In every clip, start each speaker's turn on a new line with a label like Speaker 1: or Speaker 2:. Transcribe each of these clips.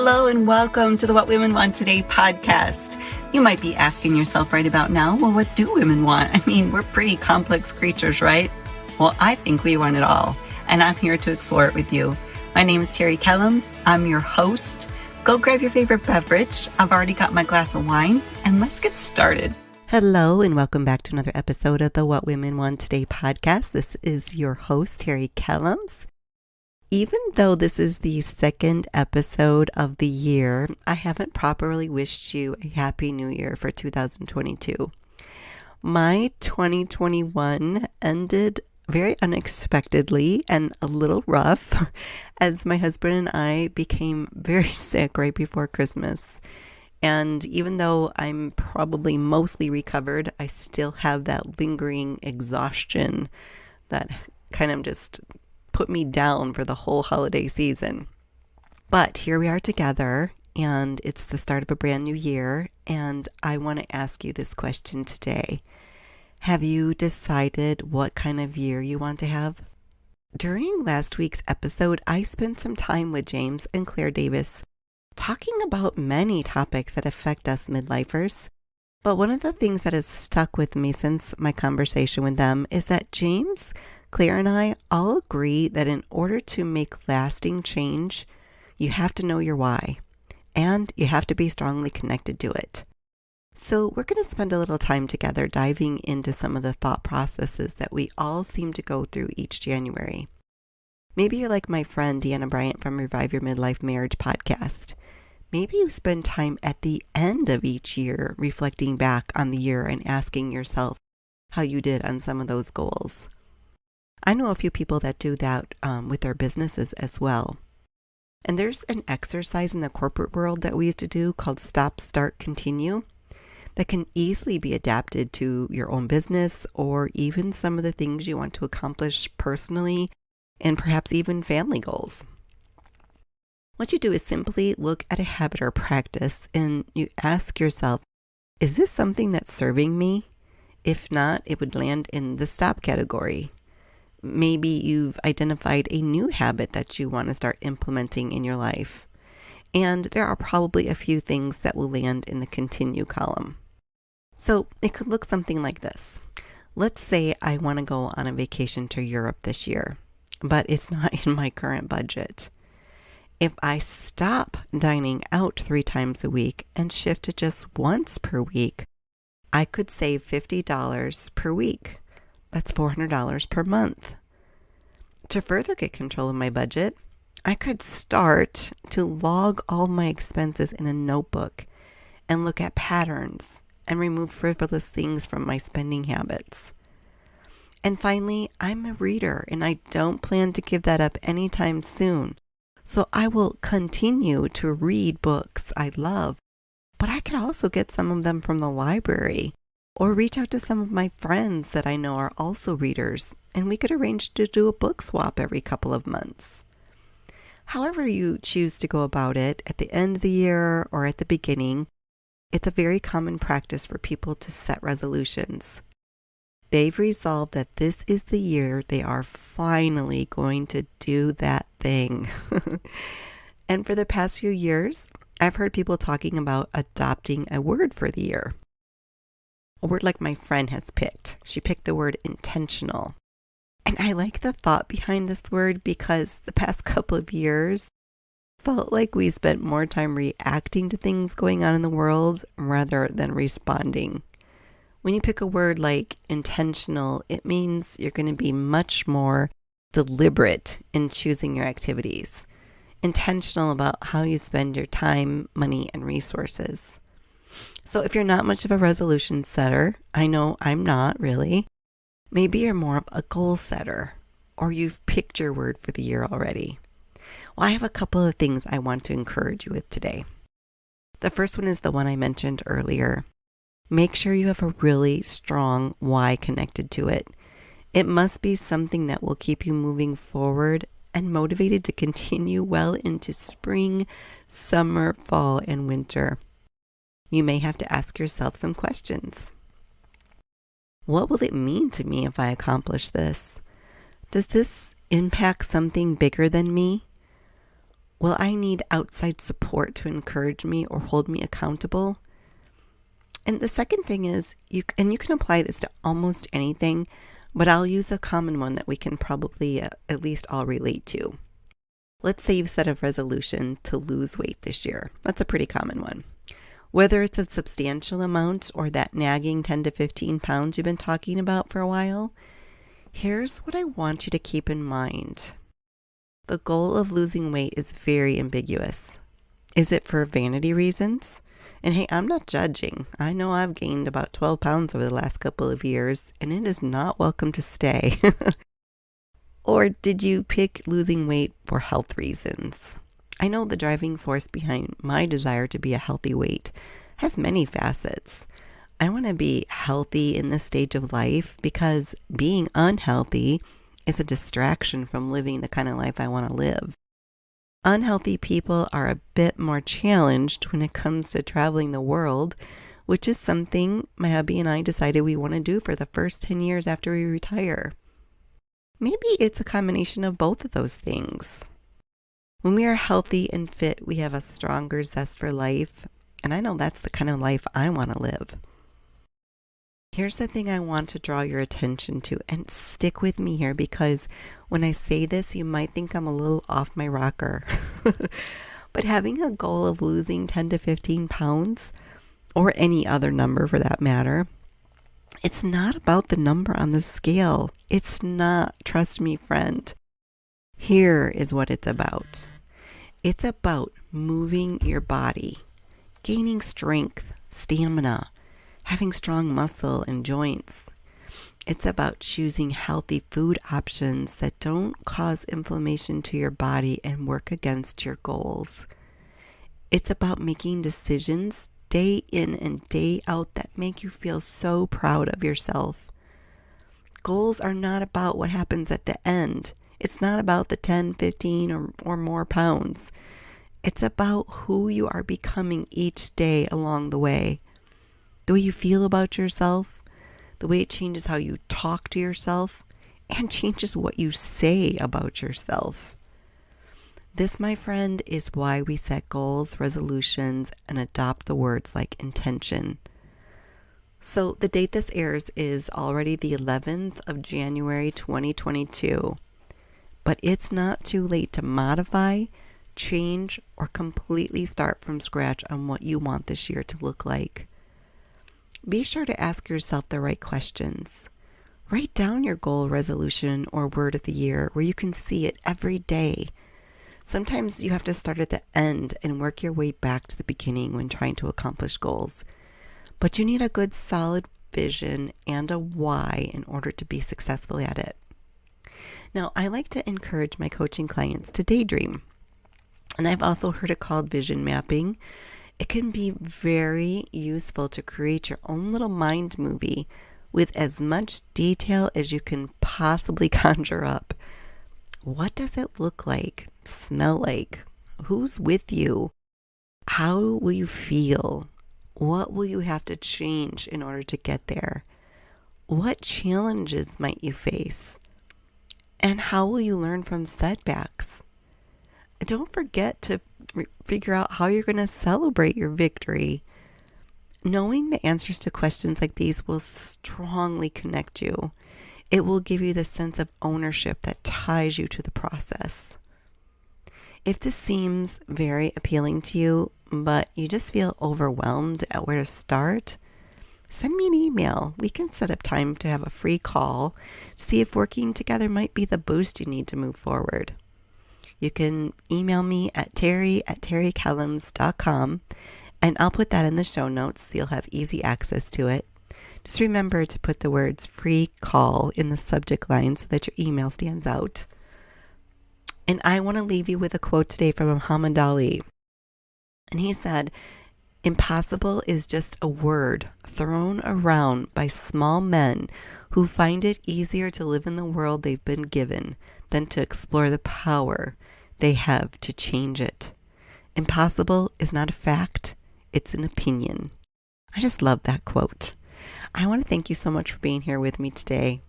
Speaker 1: Hello and welcome to the What Women Want Today podcast. You might be asking yourself right about now, well, what do women want? I mean, we're pretty complex creatures, right? Well, I think we want it all, and I'm here to explore it with you. My name is Terry Kellums. I'm your host. Go grab your favorite beverage. I've already got my glass of wine, and let's get started. Hello, and welcome back to another episode of the What Women Want Today podcast. This is your host, Terry Kellums. Even though this is the second episode of the year, I haven't properly wished you a happy new year for 2022. My 2021 ended very unexpectedly and a little rough as my husband and I became very sick right before Christmas. And even though I'm probably mostly recovered, I still have that lingering exhaustion that kind of just put me down for the whole holiday season. But here we are together, and it's the start of a brand new year, and I want to ask you this question today. Have you decided what kind of year you want to have? During last week's episode, I spent some time with James and Claire Davis talking about many topics that affect us midlifers. But one of the things that has stuck with me since my conversation with them is that James, Claire, and I all agree that in order to make lasting change, you have to know your why, and you have to be strongly connected to it. So we're going to spend a little time together diving into some of the thought processes that we all seem to go through each January. Maybe you're like my friend Deanna Bryant from Revive Your Midlife Marriage podcast. Maybe you spend time at the end of each year reflecting back on the year and asking yourself how you did on some of those goals. I know a few people that do that with their businesses as well. And there's an exercise in the corporate world that we used to do called Stop, Start, Continue that can easily be adapted to your own business or even some of the things you want to accomplish personally and perhaps even family goals. What you do is simply look at a habit or practice and you ask yourself, is this something that's serving me? If not, it would land in the stop category. Maybe you've identified a new habit that you want to start implementing in your life. And there are probably a few things that will land in the continue column. So it could look something like this. Let's say I want to go on a vacation to Europe this year, but it's not in my current budget. If I stop dining out 3 times a week and shift to just once per week, I could save $50 per week. That's $400 per month. To further get control of my budget, I could start to log all my expenses in a notebook and look at patterns and remove frivolous things from my spending habits. And finally, I'm a reader and I don't plan to give that up anytime soon. So I will continue to read books I love, but I could also get some of them from the library or reach out to some of my friends that I know are also readers, and we could arrange to do a book swap every couple of months. However you choose to go about it, at the end of the year or at the beginning, it's a very common practice for people to set resolutions. They've resolved that this is the year they are finally going to do that thing. And for the past few years, I've heard people talking about adopting a word for the year. A word like my friend has picked. She picked the word intentional. And I like the thought behind this word because the past couple of years felt like we spent more time reacting to things going on in the world rather than responding. When you pick a word like intentional, it means you're going to be much more deliberate in choosing your activities. Intentional about how you spend your time, money, and resources. So if you're not much of a resolution setter, I know I'm not really, maybe you're more of a goal setter, or you've picked your word for the year already. Well, I have a couple of things I want to encourage you with today. The first one is the one I mentioned earlier. Make sure you have a really strong why connected to it. It must be something that will keep you moving forward and motivated to continue well into spring, summer, fall, and winter. You may have to ask yourself some questions. What will it mean to me if I accomplish this? Does this impact something bigger than me? Will I need outside support to encourage me or hold me accountable? And the second thing is, you can apply this to almost anything, but I'll use a common one that we can probably at least all relate to. Let's say you've set a resolution to lose weight this year. That's a pretty common one. Whether it's a substantial amount or that nagging 10 to 15 pounds you've been talking about for a while, here's what I want you to keep in mind. The goal of losing weight is very ambiguous. Is it for vanity reasons? And hey, I'm not judging. I know I've gained about 12 pounds over the last couple of years, and it is not welcome to stay. Or did you pick losing weight for health reasons? I know the driving force behind my desire to be a healthy weight has many facets. I want to be healthy in this stage of life because being unhealthy is a distraction from living the kind of life I want to live. Unhealthy people are a bit more challenged when it comes to traveling the world, which is something my hubby and I decided we want to do for the first 10 years after we retire. Maybe it's a combination of both of those things. When we are healthy and fit, we have a stronger zest for life, and I know that's the kind of life I want to live. Here's the thing I want to draw your attention to, and stick with me here because when I say this, you might think I'm a little off my rocker. But having a goal of losing 10 to 15 pounds, or any other number for that matter, it's not about the number on the scale. It's not. Trust me, friend. Here is what it's about. It's about moving your body, gaining strength, stamina, having strong muscle and joints. It's about choosing healthy food options that don't cause inflammation to your body and work against your goals. It's about making decisions day in and day out that make you feel so proud of yourself. Goals are not about what happens at the end. It's not about the 10, 15, or more pounds. It's about who you are becoming each day along the way. The way you feel about yourself, the way it changes how you talk to yourself, and changes what you say about yourself. This, my friend, is why we set goals, resolutions, and adopt the words like intention. So the date this airs is already the 11th of January 2022. But it's not too late to modify, change, or completely start from scratch on what you want this year to look like. Be sure to ask yourself the right questions. Write down your goal, resolution, or word of the year where you can see it every day. Sometimes you have to start at the end and work your way back to the beginning when trying to accomplish goals. But you need a good solid vision and a why in order to be successful at it. Now, I like to encourage my coaching clients to daydream. And I've also heard it called vision mapping. It can be very useful to create your own little mind movie with as much detail as you can possibly conjure up. What does it look like, smell like? Who's with you? How will you feel? What will you have to change in order to get there? What challenges might you face? And how will you learn from setbacks? Don't forget to figure out how you're going to celebrate your victory. Knowing the answers to questions like these will strongly connect you. It will give you the sense of ownership that ties you to the process. If this seems very appealing to you, but you just feel overwhelmed at where to start, send me an email. We can set up time to have a free call to see if working together might be the boost you need to move forward. You can email me at terry@terrykellums.com, and I'll put that in the show notes so you'll have easy access to it. Just remember to put the words free call in the subject line so that your email stands out. And I want to leave you with a quote today from Muhammad Ali. And he said, "Impossible is just a word thrown around by small men who find it easier to live in the world they've been given than to explore the power they have to change it. Impossible is not a fact, it's an opinion." I just love that quote. I want to thank you so much for being here with me today,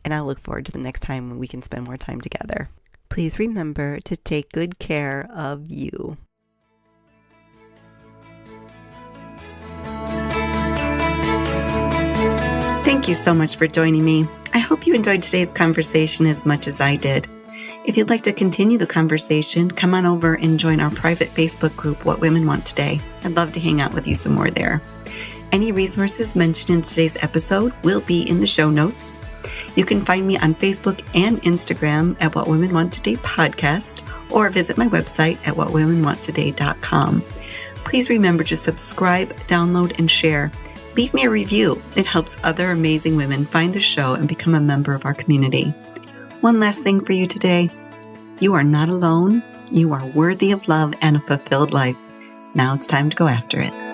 Speaker 1: and I look forward to the next time when we can spend more time together. please remember to take good care of you. Thank you so much for joining me. I hope you enjoyed today's conversation as much as I did. If you'd like to continue the conversation, come on over and join our private Facebook group, What Women Want Today. I'd love to hang out with you some more there. Any resources mentioned in today's episode will be in the show notes. You can find me on Facebook and Instagram at What Women Want Today Podcast, or visit my website at whatwomenwanttoday.com. Please remember to subscribe, download, and share. Leave me a review. It helps other amazing women find the show and become a member of our community. One last thing for you today. You are not alone. You are worthy of love and a fulfilled life. Now it's time to go after it.